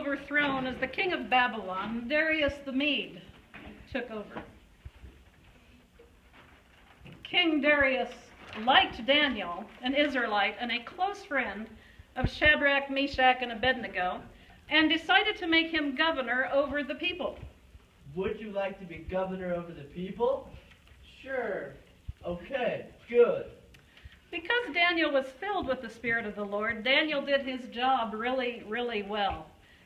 overthrown as the king of Babylon, Darius the Mede took over. King Darius liked Daniel, an Israelite and a close friend of Shadrach, Meshach, and Abednego, and decided to make him governor over the people. Would you like to be governor over the people? Sure. Okay, good. Because Daniel was filled with the Spirit of the Lord, Daniel did his job really, really well.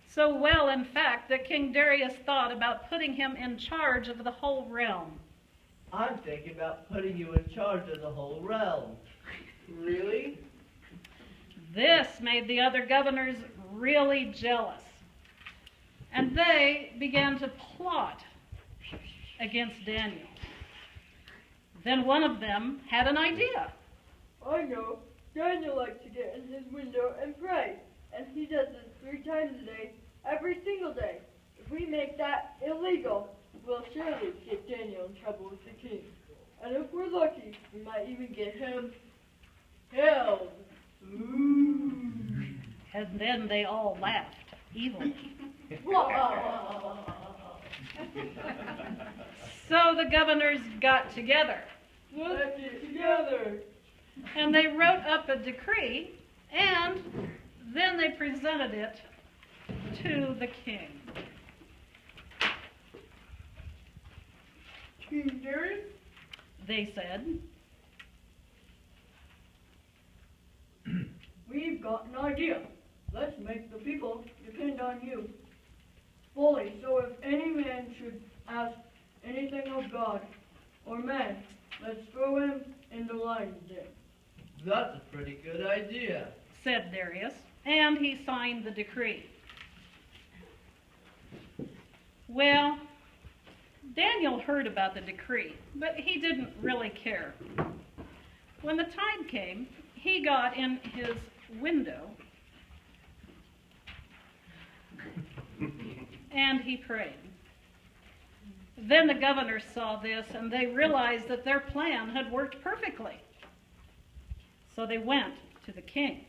So well, in fact, that King Darius thought about putting him in charge of the whole realm. I'm thinking about putting you in charge of the whole realm. Really? This made the other governors really jealous, and they began to plot against Daniel. Then one of them had an idea. I know. Daniel likes to get in his window and pray, and he does this 3 times a day, every single day. If we make that illegal, we'll surely get Daniel in trouble with the king. And if we're lucky, we might even get him held. Ooh. And then they all laughed evilly. So the governors got together. Let's get together. And they wrote up a decree, and then they presented it to the king. King Darius? They said, We've got an idea. Let's make the people depend on you fully. So if any man should ask anything of God or man, let's throw him in the lion's den. That's a pretty good idea, said Darius, and he signed the decree. Well, Daniel heard about the decree, but he didn't really care. When the time came, he got in his window and he prayed. Then the governors saw this and they realized that their plan had worked perfectly. So they went to the king.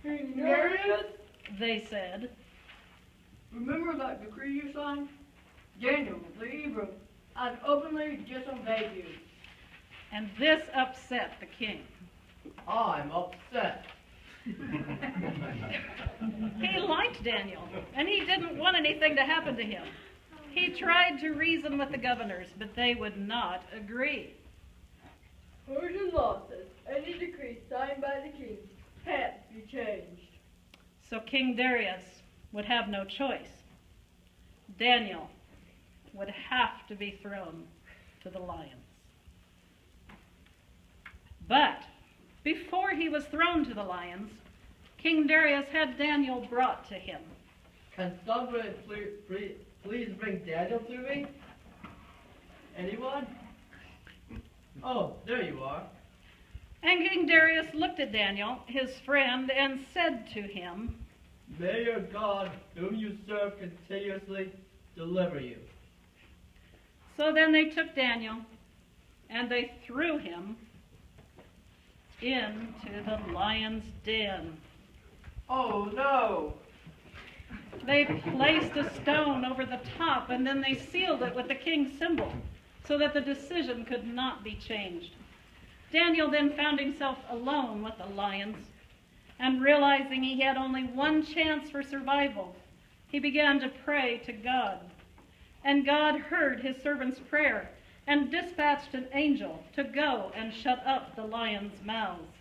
King Darius? They said, Remember that decree you signed? Daniel, the Hebrew, has openly disobeyed you. and this upset the king. I'm upset. He liked Daniel, and he didn't want anything to happen to him. He tried to reason with the governors, but they would not agree. Persian law says any decree signed by the king can't be changed. So King Darius would have no choice. Daniel would have to be thrown to the lions. But before he was thrown to the lions, King Darius had Daniel brought to him. Can somebody please bring Daniel to me? Anyone? Oh, there you are. And King Darius looked at Daniel, his friend, and said to him, May your God, whom you serve continuously, deliver you. So then they took Daniel, and they threw him into the lion's den. Oh, no. They placed a stone over the top, and then they sealed it with the king's symbol, so that the decision could not be changed. Daniel then found himself alone with the lions, and realizing he had only one chance for survival, he began to pray to God. And God heard his servant's prayer and dispatched an angel to go and shut up the lions' mouths.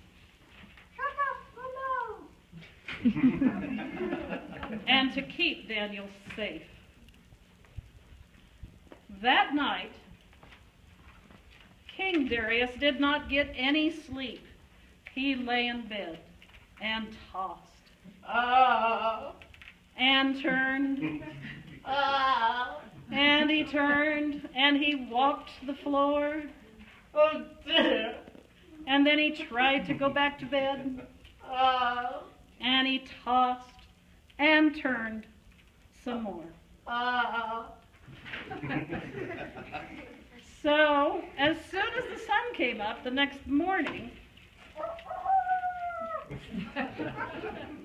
Shut up the mouth! And to keep Daniel safe. That night, King Darius did not get any sleep. He lay in bed and tossed and turned and he turned and he walked the floor. Oh, dear. And then he tried to go back to bed and he tossed and turned some more. So, as soon as the sun came up the next morning,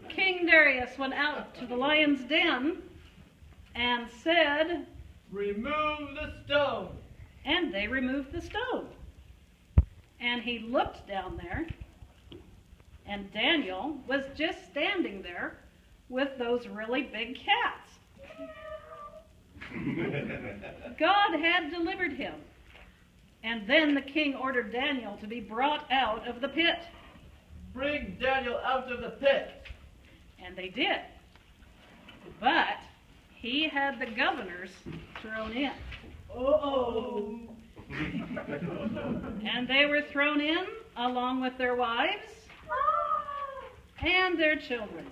King Darius went out to the lion's den and said, "Remove the stone." and they removed the stone. And he looked down there, and Daniel was just standing there with those really big cats. God had delivered him. And then the king ordered Daniel to be brought out of the pit. Bring Daniel out of the pit. And they did. But he had the governors thrown in. Uh-oh. And they were thrown in along with their wives and their children.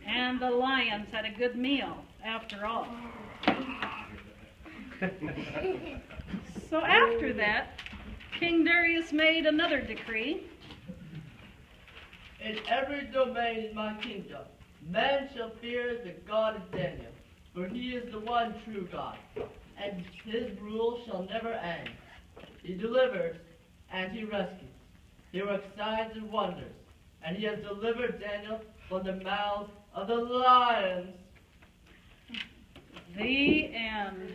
And the lions had a good meal after all. So after that, King Darius made another decree. In every domain in my kingdom, man shall fear the God of Daniel, for he is the one true God, and his rule shall never end. He delivers and he rescues. He works signs and wonders, and he has delivered Daniel from the mouths of the lions. The end.